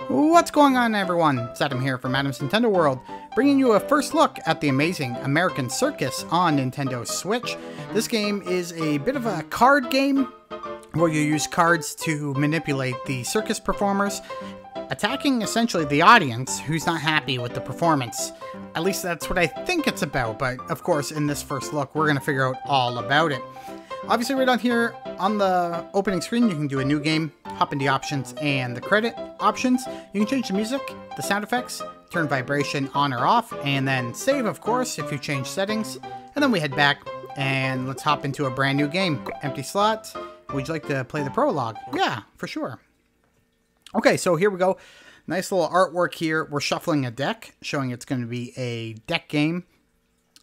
What's going on, everyone? Adam here from Adam's Nintendo World, bringing you a first look at the Amazing American Circus on Nintendo Switch. This game is a bit of a card game where you use cards to manipulate the circus performers, attacking essentially the audience who's not happy with the performance. At least that's what I think it's about, but of course in this first look we're going to figure out all about it. Obviously right down here on the opening screen you can do a new game, hop into options and the credit options. You can change the music, the sound effects, turn vibration on or off, and then save of course if you change settings. And then we head back and let's hop into a brand new game. Empty slot. Would you like to play the prologue? Yeah, for sure. Okay, so here we go. Nice little artwork here. We're shuffling a deck, showing it's going to be a deck game.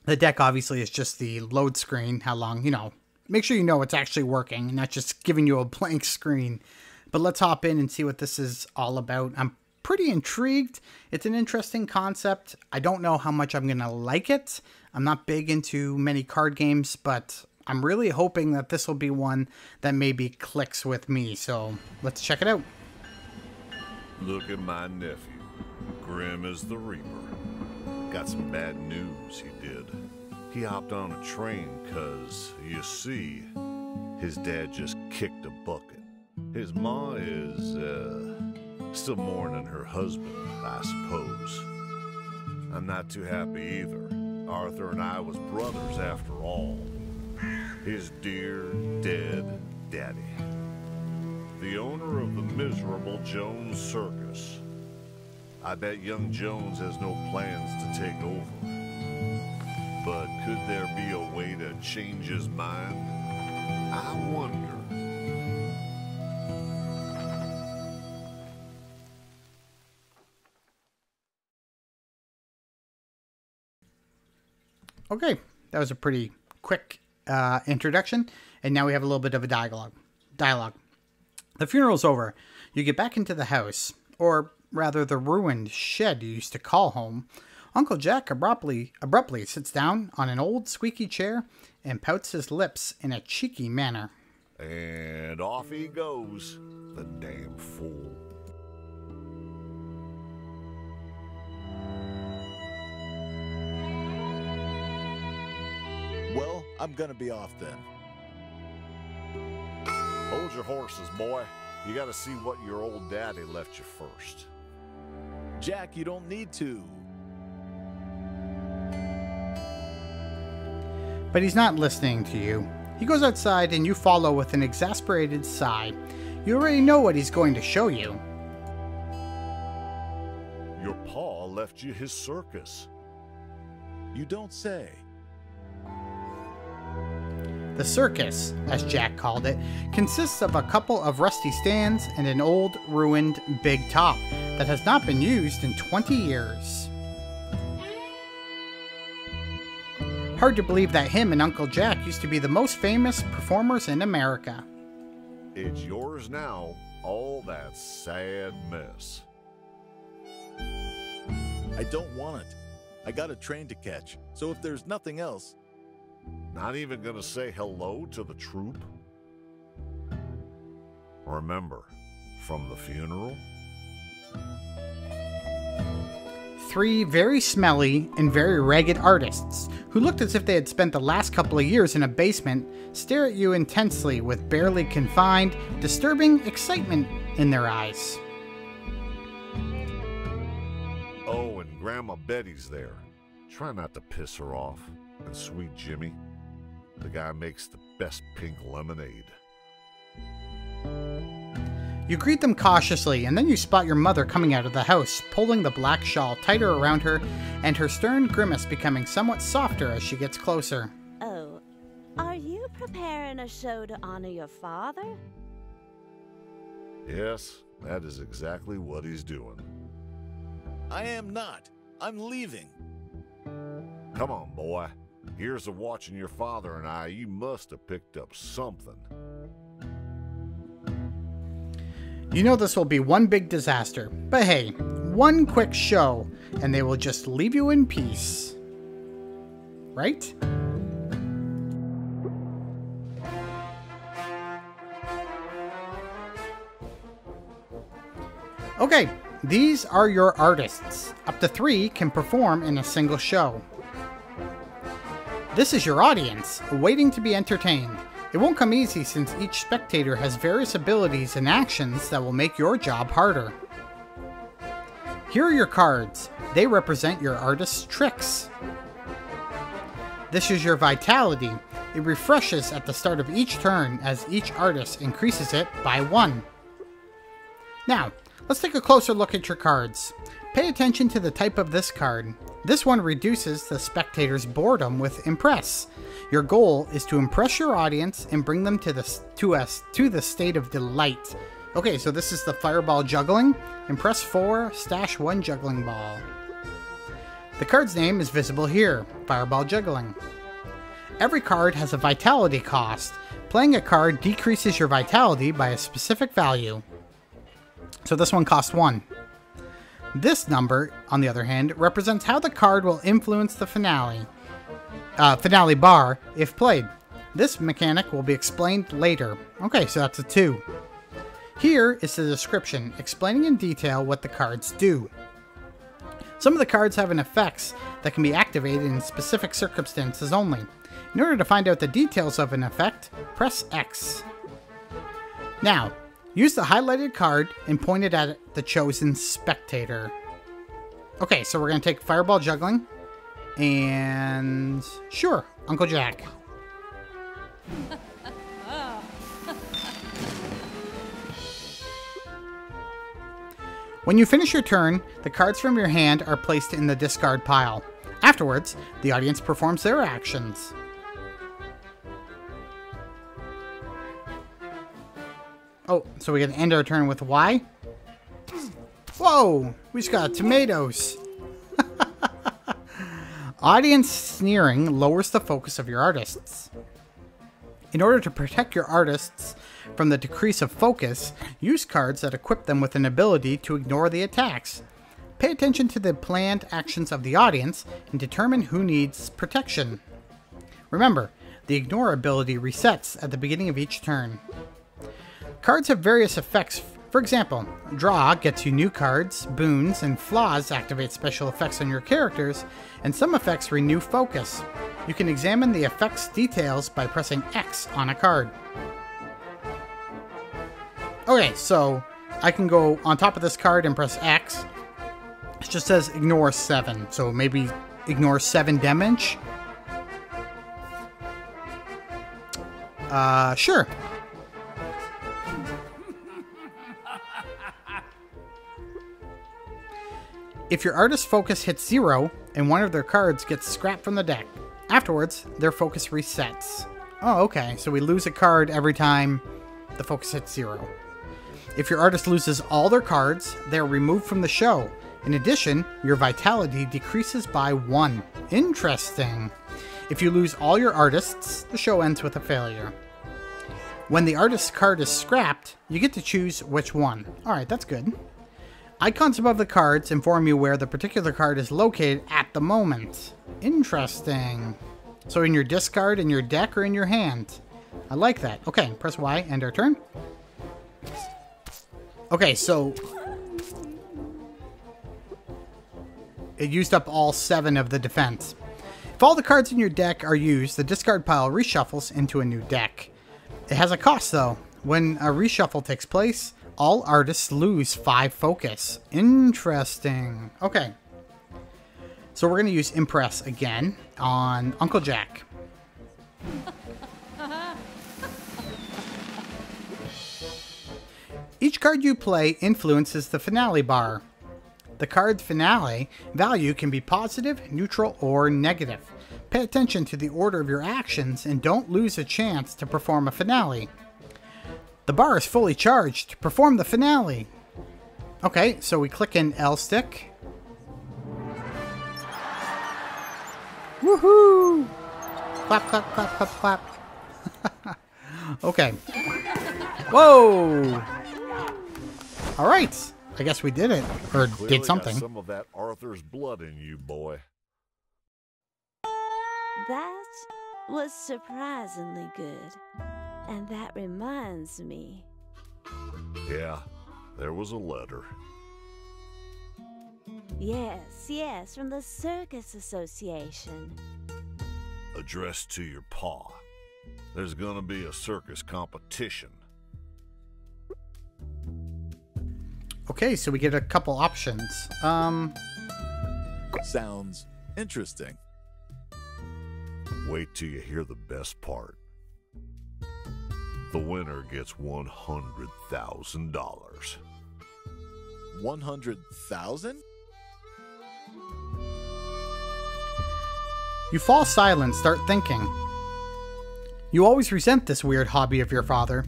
The deck obviously is just the load screen, how long, make sure you know it's actually working, not just giving you a blank screen. But let's hop in and see what this is all about. I'm pretty intrigued. It's an interesting concept. I don't know how much I'm going to like it. I'm not big into many card games, but I'm really hoping that this will be one that maybe clicks with me. So let's check it out. Look at my nephew, grim as the Reaper. Got some bad news, he did. He hopped on a train cause, you see, his dad just kicked a bucket. His ma is, still mourning her husband, I suppose. I'm not too happy either. Arthur and I was brothers after all. His dear, dead daddy. The owner of the miserable Jones Circus. I bet young Jones has no plans to take over. But could there be a way to change his mind? I wonder. Okay, that was a pretty quick introduction, and now we have a little bit of a dialogue. The funeral's over. You get back into the house, or rather the ruined shed you used to call home. Uncle Jack abruptly sits down on an old squeaky chair and pouts his lips in a cheeky manner. And off he goes, the damn fool. Well, I'm gonna be off then. Hold your horses, boy. You gotta see what your old daddy left you first. Jack, you don't need to. But he's not listening to you. He goes outside and you follow with an exasperated sigh. You already know what he's going to show you. Your pa left you his circus. You don't say. The circus, as Jack called it, consists of a couple of rusty stands and an old, ruined, big top that has not been used in 20 years. Hard to believe that him and Uncle Jack used to be the most famous performers in America. It's yours now, all that sad mess. I don't want it. I got a train to catch, so if there's nothing else... Not even gonna say hello to the troupe? Remember, from the funeral? Three very smelly and very ragged artists, who looked as if they had spent the last couple of years in a basement, stare at you intensely with barely confined, disturbing excitement in their eyes. Oh, and Grandma Betty's there. Try not to piss her off. And sweet Jimmy, the guy makes the best pink lemonade. You greet them cautiously, and then you spot your mother coming out of the house, pulling the black shawl tighter around her, and her stern grimace becoming somewhat softer as she gets closer. Oh, are you preparing a show to honor your father? Yes, that is exactly what he's doing. I am not. I'm leaving. Come on, boy. Here's to watching your father and I. You must have picked up something. You know this will be one big disaster, but hey, one quick show, and they will just leave you in peace. Right? Okay, These are your artists. Up to 3 can perform in a single show. This is your audience, waiting to be entertained. It won't come easy since each spectator has various abilities and actions that will make your job harder. Here are your cards. They represent your artist's tricks. This is your vitality. It refreshes at the start of each turn as each artist increases it by 1. Now, let's take a closer look at your cards. Pay attention to the type of this card. This one reduces the spectator's boredom with Impress. Your goal is to impress your audience and bring them to the state of delight. Okay, so this is the Fireball Juggling. Impress 4, stash 1 juggling ball. The card's name is visible here, Fireball Juggling. Every card has a vitality cost. Playing a card decreases your vitality by a specific value. So this one costs 1. This number, on the other hand, represents how the card will influence the finale bar if played. This mechanic will be explained later. Okay, so that's a 2. Here is the description, explaining in detail what the cards do. Some of the cards have an effects that can be activated in specific circumstances only. In order to find out the details of an effect, press X. Now, use the highlighted card and point it at the chosen spectator. Okay, so we're going to take Fireball Juggling, and sure, Uncle Jack. When you finish your turn, the cards from your hand are placed in the discard pile. Afterwards, the audience performs their actions. Oh, so we can end our turn with Y? Whoa! We just got tomatoes! Audience sneering lowers the focus of your artists. In order to protect your artists from the decrease of focus, use cards that equip them with an ability to ignore the attacks. Pay attention to the planned actions of the audience and determine who needs protection. Remember, the ignore ability resets at the beginning of each turn. Cards have various effects. For example, draw gets you new cards, boons, and flaws activate special effects on your characters, and some effects renew focus. You can examine the effects details by pressing X on a card. Okay, so I can go on top of this card and press X. It just says ignore 7, so maybe ignore 7 damage? Sure. If your artist's focus hits 0, and one of their cards gets scrapped from the deck, afterwards, their focus resets. Oh, okay, so we lose a card every time the focus hits 0. If your artist loses all their cards, they are removed from the show. In addition, your vitality decreases by 1. Interesting. If you lose all your artists, the show ends with a failure. When the artist's card is scrapped, you get to choose which one. Alright, that's good. Icons above the cards inform you where the particular card is located at the moment. Interesting. So in your discard, in your deck, or in your hand. I like that. Okay, press Y, end our turn. Okay, so it used up all 7 of the defense. If all the cards in your deck are used, the discard pile reshuffles into a new deck. It has a cost though. When a reshuffle takes place, all artists lose 5 focus. Interesting. Okay. So we're going to use Impress again on Uncle Jack. Each card you play influences the finale bar. The card's finale value can be positive, neutral, or negative. Pay attention to the order of your actions and don't lose a chance to perform a finale. The bar is fully charged to perform the finale. Okay, so we click in L stick. Woohoo! Clap, clap, clap, clap, clap. Okay. Whoa! Alright. I guess we did it. Or Clearly did something. got some of that Arthur's blood in you, boy. That was surprisingly good. And that reminds me. Yeah, there was a letter. Yes, from the Circus Association. Addressed to your pa. There's gonna be a circus competition. Okay, so we get a couple options. Sounds interesting. Wait till you hear the best part. The winner gets $100,000. 100,000? You fall silent, start thinking. You always resent this weird hobby of your father.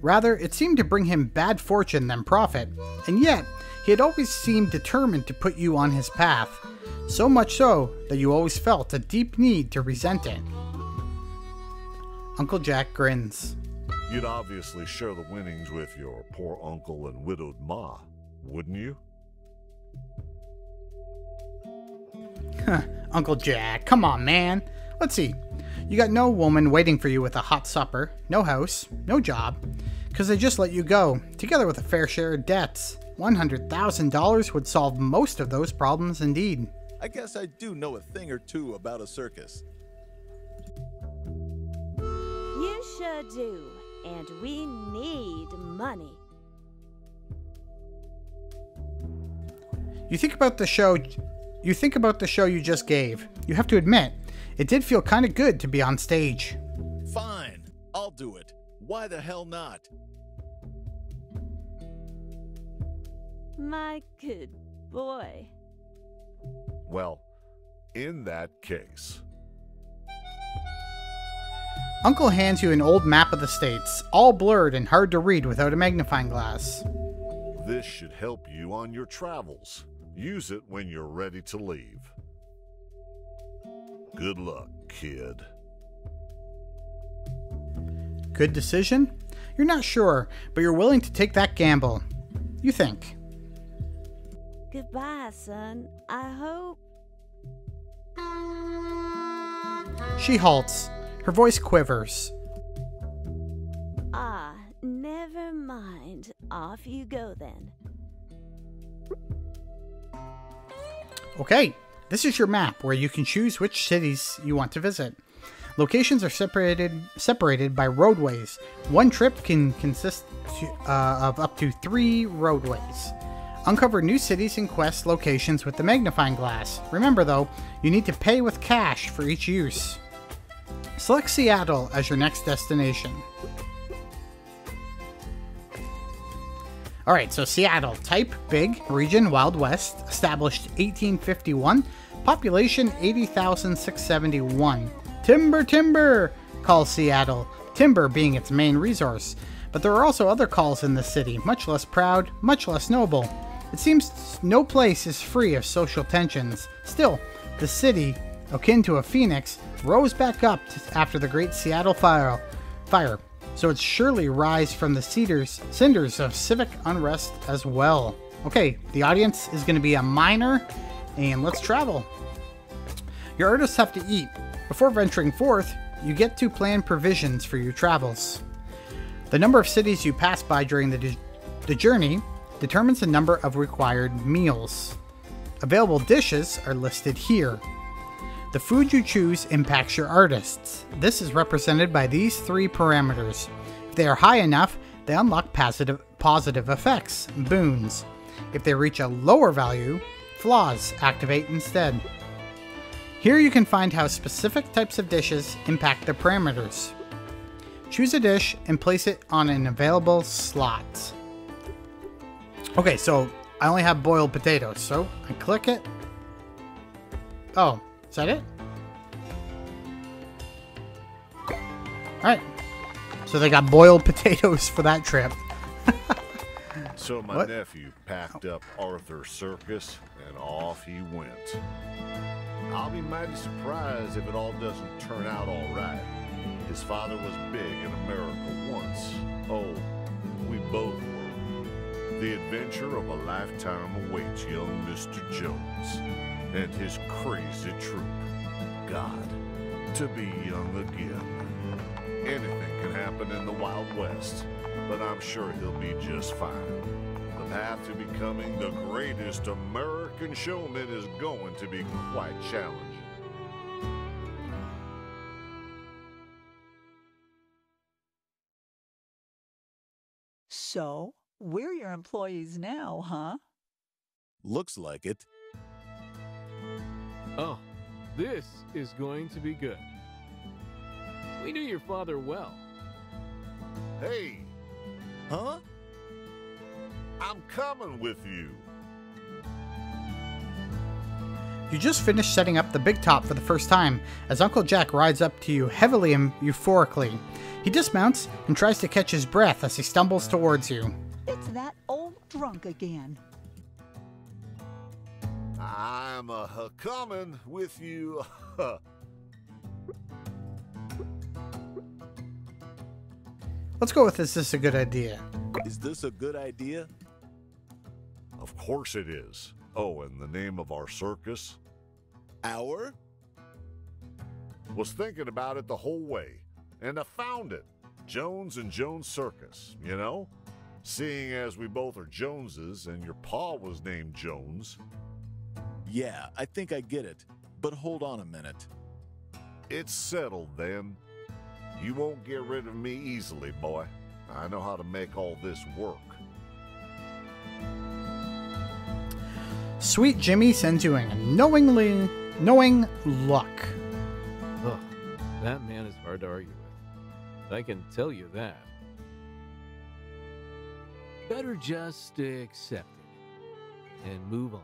Rather, it seemed to bring him bad fortune than profit, and yet, he had always seemed determined to put you on his path, so much so that you always felt a deep need to resent it. Uncle Jack grins. You'd obviously share the winnings with your poor uncle and widowed ma, wouldn't you? Uncle Jack, come on, man. Let's see. You got no woman waiting for you with a hot supper, no house, no job, because they just let you go, together with a fair share of debts. $100,000 would solve most of those problems indeed. I guess I do know a thing or two about a circus. You sure do, and we need money. You think about the show you just gave. You have to admit, it did feel kind of good to be on stage. Fine, I'll do it. Why the hell not? My good boy. Well, in that case... Uncle hands you an old map of the states, all blurred and hard to read without a magnifying glass. This should help you on your travels. Use it when you're ready to leave. Good luck, kid. Good decision? You're not sure, but you're willing to take that gamble. You think. Goodbye, son. I hope... She halts. Her voice quivers. Ah, never mind. Off you go then. Okay, this is your map where you can choose which cities you want to visit. Locations are separated by roadways. One trip can consist of up to 3 roadways. Uncover new cities and quest locations with the magnifying glass. Remember though, you need to pay with cash for each use. Select Seattle as your next destination. Alright, so Seattle. Type, big. Region, Wild West. Established 1851. Population, 80,671. Timber, timber, calls Seattle. Timber being its main resource. But there are also other calls in the city, much less proud, much less noble. It seems no place is free of social tensions. Still, the city, akin to a phoenix, rose back up after the Great Seattle Fire. So it's surely rise from the cinders of civic unrest as well. Okay, the audience is going to be a miner, and let's travel. Your artists have to eat. Before venturing forth, you get to plan provisions for your travels. The number of cities you pass by during the journey determines the number of required meals. Available dishes are listed here. The food you choose impacts your artists. This is represented by these 3 parameters. If they are high enough, they unlock positive effects, boons. If they reach a lower value, flaws activate instead. Here you can find how specific types of dishes impact the parameters. Choose a dish and place it on an available slot. Okay, so I only have boiled potatoes, so I click it. Oh, is that it? Alright, so they got boiled potatoes for that trip. So my nephew packed up Arthur's circus and off he went. I'll be mighty surprised if it all doesn't turn out all right. His father was big in America once. Oh, we both were. The adventure of a lifetime awaits young Mr. Jones and his crazy troop. God, to be young again. Anything can happen in the Wild West, but I'm sure he'll be just fine. The path to becoming the greatest American showman is going to be quite challenging. So, we're your employees now, huh? Looks like it. Oh, this is going to be good. We knew your father well. Hey, Huh? I'm coming with you. You just finished setting up the big top for the first time as Uncle Jack rides up to you heavily and euphorically. He dismounts and tries to catch his breath as he stumbles towards you. It's that old drunk again. I'm coming with you. Let's go with this. Is this a good idea? Is this a good idea? Of course it is. Oh, and the name of our circus? Our? Was thinking about it the whole way, and I found it. Jones and Jones Circus, you know? Seeing as we both are Joneses and your pa was named Jones. Yeah, I think I get it. But hold on a minute. It's settled then. You won't get rid of me easily, boy. I know how to make all this work. Sweet Jimmy sends you a knowing look. Oh, that man is hard to argue with. I can tell you that. Better just accept it and move on.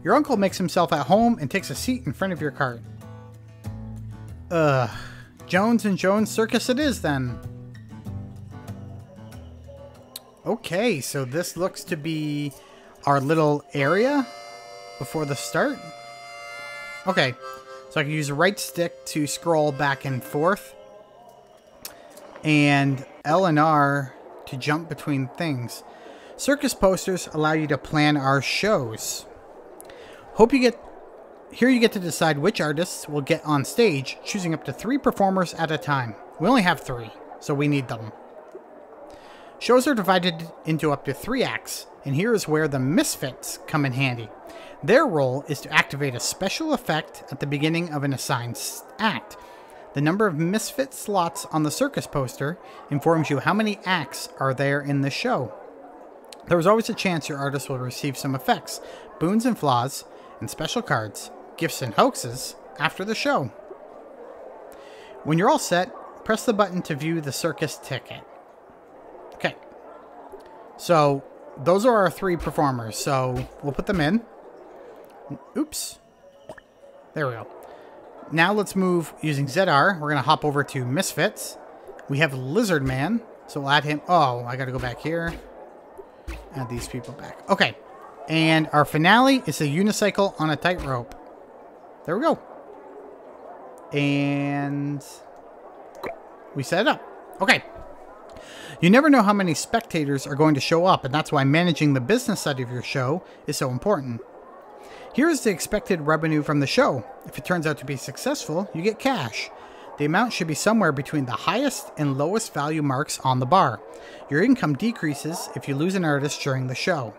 Your uncle makes himself at home and takes a seat in front of your cart. Jones and Jones Circus it is then. Okay, so this looks to be our little area before the start. Okay, so I can use the right stick to scroll back and forth, and L and R to jump between things. Circus posters allow you to plan our shows. Here you get to decide which artists will get on stage, choosing up to 3 performers at a time. We only have 3, so we need them. Shows are divided into up to 3 acts, and here is where the misfits come in handy. Their role is to activate a special effect at the beginning of an assigned act. The number of misfit slots on the circus poster informs you how many acts are there in the show. There is always a chance your artist will receive some effects, boons and flaws, and special cards, gifts and hoaxes after the show. When you're all set, press the button to view the circus ticket. Okay. So, those are our 3 performers, so we'll put them in. Oops. There we go. Now let's move using ZR. We're going to hop over to Misfits. We have Lizard Man, so we'll add him. Oh, I got to go back here. Add these people back. Okay. And our finale is a unicycle on a tightrope. There we go. And we set it up. Okay. You never know how many spectators are going to show up, and that's why managing the business side of your show is so important. Here is the expected revenue from the show. If it turns out to be successful, you get cash. The amount should be somewhere between the highest and lowest value marks on the bar. Your income decreases if you lose an artist during the show.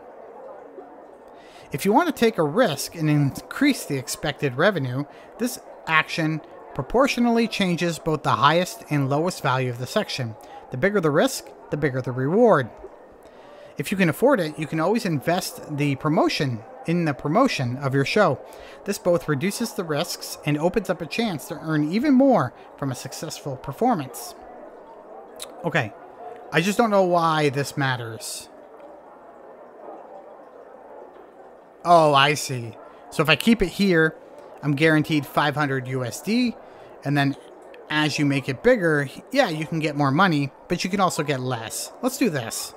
If you want to take a risk and increase the expected revenue, this action proportionally changes both the highest and lowest value of the section. The bigger the risk, the bigger the reward. If you can afford it, you can always invest in the promotion of your show. This both reduces the risks and opens up a chance to earn even more from a successful performance. Okay, I just don't know why this matters. Oh, I see. So if I keep it here, I'm guaranteed 500 USD, and then as you make it bigger, yeah, you can get more money, but you can also get less. Let's do this.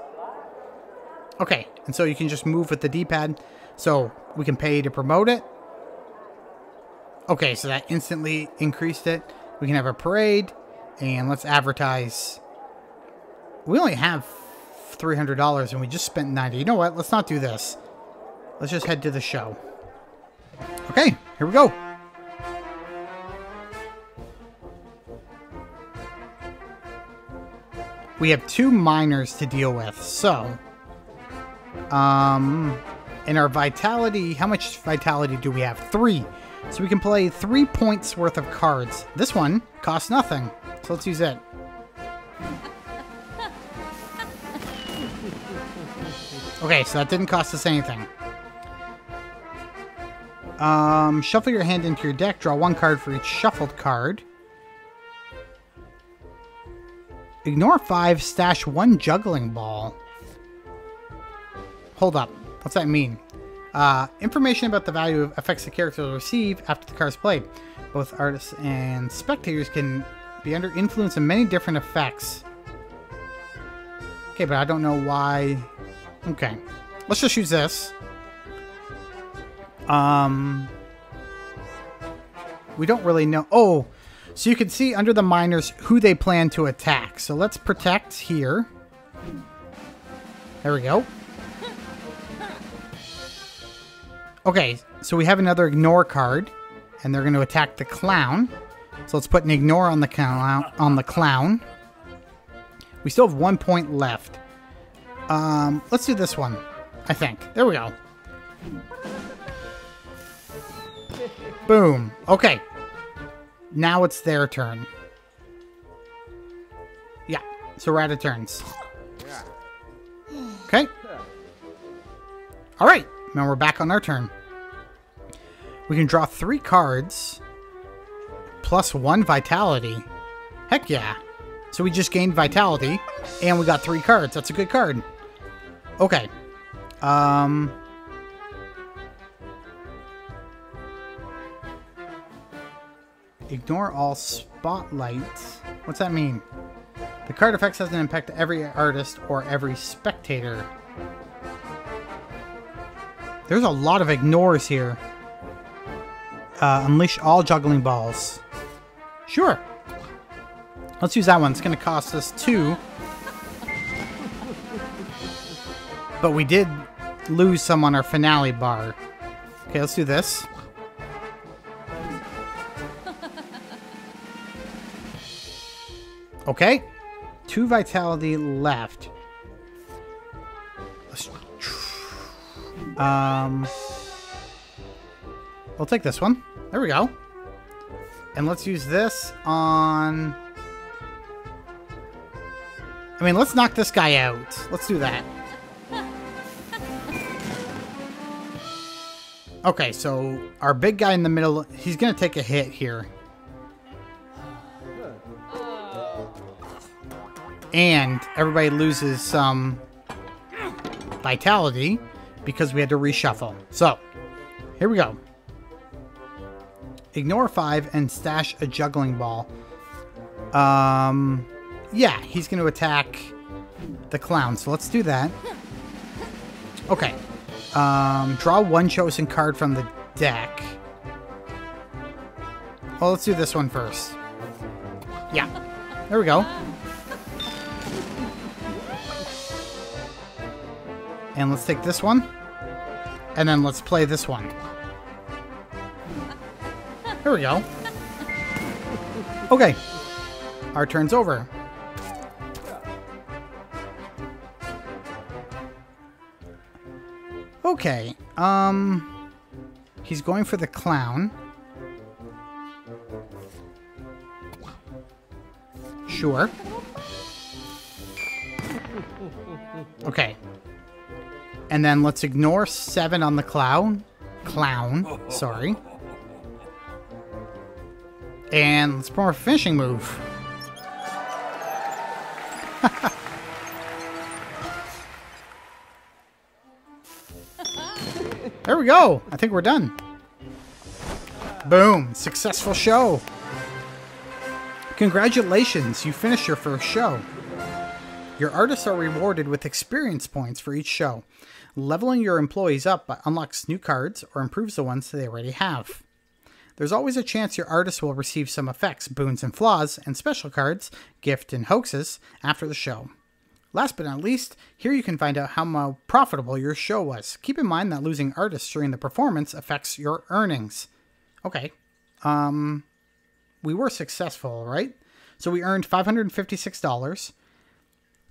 Okay, and so you can just move with the D-pad, so we can pay to promote it. Okay, so that instantly increased it. We can have a parade, and let's advertise. We only have $300, and we just spent $90. You know what? Let's not do this. Let's just head to the show. Okay, here we go. we have 2 miners to deal with. So, in our vitality, how much vitality do we have? 3. So we can play 3 points worth of cards. This one costs nothing. So let's use it. Okay, so that didn't cost us anything. Shuffle your hand into your deck. Draw 1 card for each shuffled card. Ignore 5. Stash 1 juggling ball. Hold up. What's that mean? Information about the value affects the character will receive after the card is played. Both artists and spectators can be under influence of many different effects. Okay, but I don't know why. Okay. Let's just use this. We don't really know. Oh, so you can see under the miners who they plan to attack. So let's protect here. There we go. Okay, so we have another ignore card, and they're going to attack the clown. So let's put an ignore on the clown. We still have 1 point left. Let's do this one, I think. There we go. Boom. Okay. Now it's their turn. Yeah, so we're out of turns. Okay. Alright, now we're back on our turn. We can draw 3 cards plus 1 vitality. Heck yeah. So we just gained vitality and we got 3 cards. That's a good card. Okay. Ignore all spotlights. What's that mean? The card effects has an impact to every artist or every spectator. There's a lot of ignores here. Unleash all juggling balls. Sure. Let's use that one. It's going to cost us 2. But we did lose some on our finale bar. Okay, let's do this. Okay. 2 vitality left. We'll take this one. There we go. And let's use this on... I mean, let's knock this guy out. Let's do that. Okay, so our big guy in the middle, he's going to take a hit here. And everybody loses some vitality because we had to reshuffle. So, here we go. Ignore 5 and stash a juggling ball. Yeah, he's going to attack the clown. So let's do that. Okay. Draw 1 chosen card from the deck. Well, let's do this one first. Yeah. There we go. And let's take this one. And then let's play this one. There we go. Okay. Our turn's over. Okay. He's going for the clown. Sure. Okay. And then let's ignore 7 on the clown. Sorry. And let's perform a finishing move. There we go. I think we're done. Boom. Successful show. Congratulations. You finished your first show. Your artists are rewarded with experience points for each show. Leveling your employees up unlocks new cards or improves the ones they already have. There's always a chance your artist will receive some effects, boons and flaws, and special cards, gift and hoaxes after the show. Last but not least, here you can find out how profitable your show was. Keep in mind that losing artists during the performance affects your earnings. Okay. We were successful, right? So we earned $556.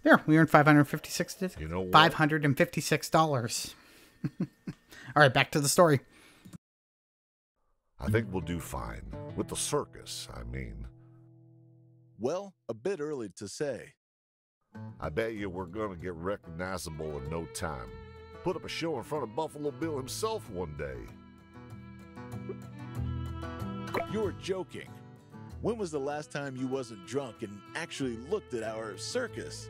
There, we earned $556. You know what? $556. All right, back to the story. I think we'll do fine. With the circus, I mean. Well, a bit early to say. I bet you we're gonna get recognizable in no time. Put up a show in front of Buffalo Bill himself one day. You're joking. When was the last time you wasn't drunk and actually looked at our circus?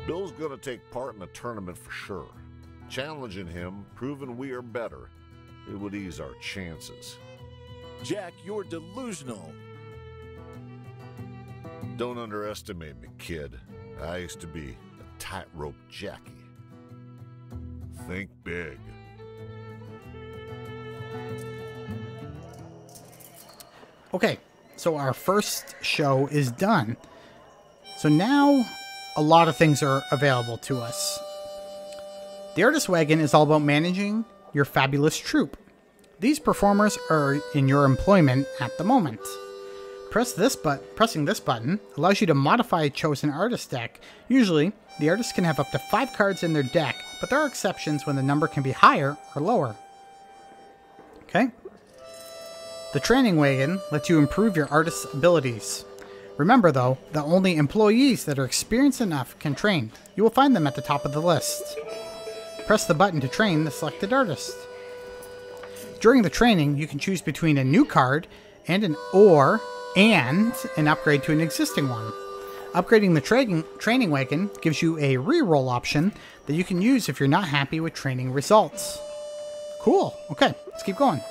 Bill's gonna take part in the tournament for sure. Challenging him, proving we are better, it would ease our chances. Jack, you're delusional. Don't underestimate me, kid. I used to be a tightrope jockey. Think big. Okay, so our first show is done. So now a lot of things are available to us. The Artist Wagon is all about managing your fabulous troupe. These performers are in your employment at the moment. Pressing this button allows you to modify a chosen artist deck. Usually, the artist can have up to 5 cards in their deck, but there are exceptions when the number can be higher or lower. Okay? The Training Wagon lets you improve your artist's abilities. Remember though, that only employees that are experienced enough can train. You will find them at the top of the list. Press the button to train the selected artist. During the training, you can choose between a new card and an upgrade to an existing one. Upgrading the Training Wagon gives you a reroll option that you can use if you're not happy with training results. Cool. Okay, let's keep going.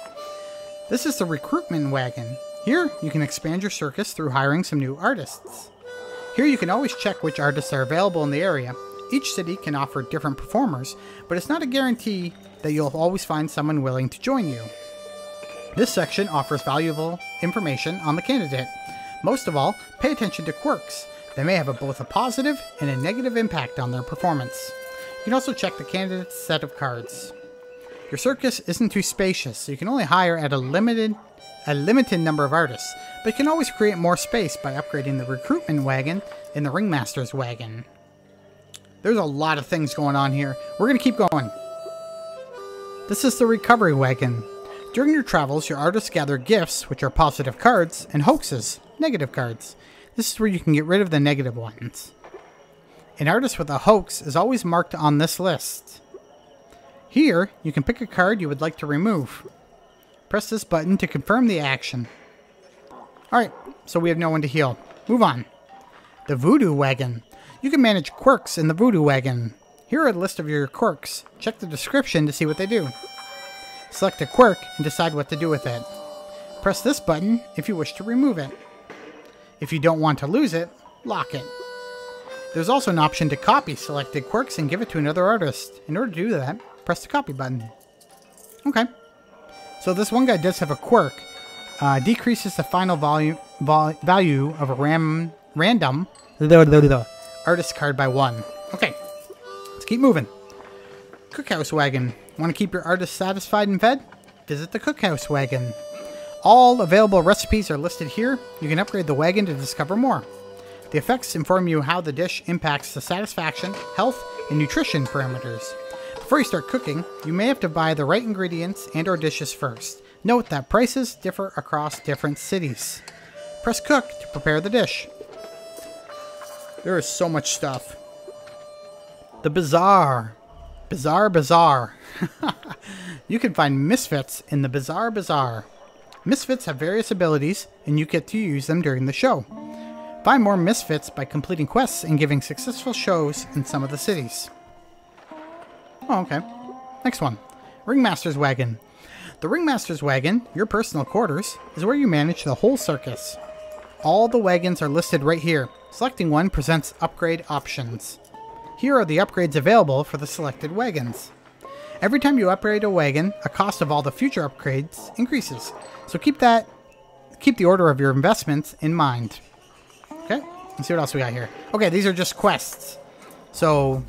This is the Recruitment Wagon. Here, you can expand your circus through hiring some new artists. Here you can always check which artists are available in the area. Each city can offer different performers, but it's not a guarantee that you'll always find someone willing to join you. This section offers valuable information on the candidate. Most of all, pay attention to quirks. They may have both a positive and a negative impact on their performance. You can also check the candidate's set of cards. Your circus isn't too spacious, so you can only hire at a limited number of artists, but you can always create more space by upgrading the Recruitment Wagon and the Ringmaster's Wagon. There's a lot of things going on here. We're going to keep going. This is the Recovery Wagon. During your travels, your artists gather gifts, which are positive cards, and hoaxes, negative cards. This is where you can get rid of the negative ones. An artist with a hoax is always marked on this list. Here, you can pick a card you would like to remove. Press this button to confirm the action. Alright, so we have no one to heal. Move on. The Voodoo Wagon. You can manage quirks in the Voodoo Wagon. Here are a list of your quirks. Check the description to see what they do. Select a quirk and decide what to do with it. Press this button if you wish to remove it. If you don't want to lose it, lock it. There's also an option to copy selected quirks and give it to another artist. In order to do that, press the copy button. Okay. So this one guy does have a quirk. Decreases the final value of a random artist card by 1. Okay. Let's keep moving. Cookhouse Wagon. Want to keep your artist satisfied and fed? Visit the Cookhouse Wagon. All available recipes are listed here. You can upgrade the wagon to discover more. The effects inform you how the dish impacts the satisfaction, health, and nutrition parameters. Before you start cooking, you may have to buy the right ingredients and/or dishes first. Note that prices differ across different cities. Press Cook to prepare the dish. There is so much stuff. The Bazaar. Bazaar. You can find misfits in the Bazaar. Misfits have various abilities, and you get to use them during the show. Find more misfits by completing quests and giving successful shows in some of the cities. Oh, okay. Next one. Ringmaster's Wagon. The Ringmaster's Wagon, your personal quarters, is where you manage the whole circus. All the wagons are listed right here. Selecting one presents upgrade options. Here are the upgrades available for the selected wagons. Every time you upgrade a wagon, a cost of all the future upgrades increases. So keep the order of your investments in mind. Okay, let's see what else we got here. Okay, these are just quests. So,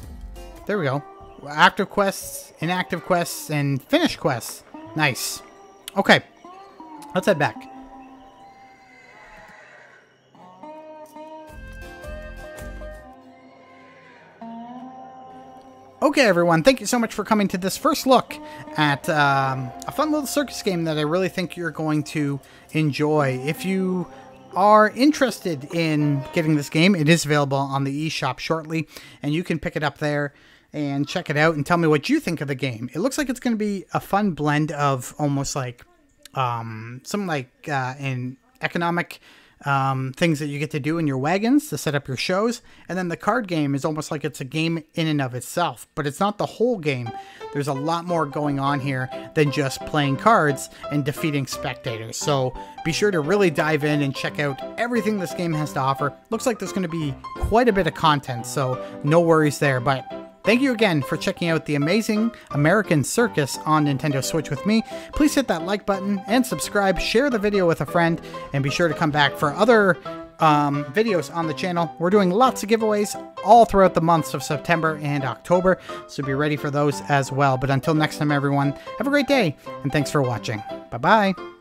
there we go. Active quests, inactive quests, and finished quests. Nice. Okay, let's head back. Okay, everyone, thank you so much for coming to this first look at a fun little circus game that I really think you're going to enjoy. If you are interested in getting this game, it is available on the eShop shortly, and you can pick it up there and check it out and tell me what you think of the game. It looks like it's going to be a fun blend of almost like some like an economic things that you get to do in your wagons to set up your shows, and then the card game is almost like it's a game in and of itself, but it's not the whole game. There's a lot more going on here than just playing cards and defeating spectators, so be sure to really dive in and check out everything this game has to offer. Looks like there's going to be quite a bit of content, so no worries there. But thank you again for checking out the Amazing American Circus on Nintendo Switch with me. Please hit that like button and subscribe, share the video with a friend, and be sure to come back for other videos on the channel. We're doing lots of giveaways all throughout the months of September and October, so be ready for those as well. But until next time, everyone, have a great day, and thanks for watching. Bye-bye.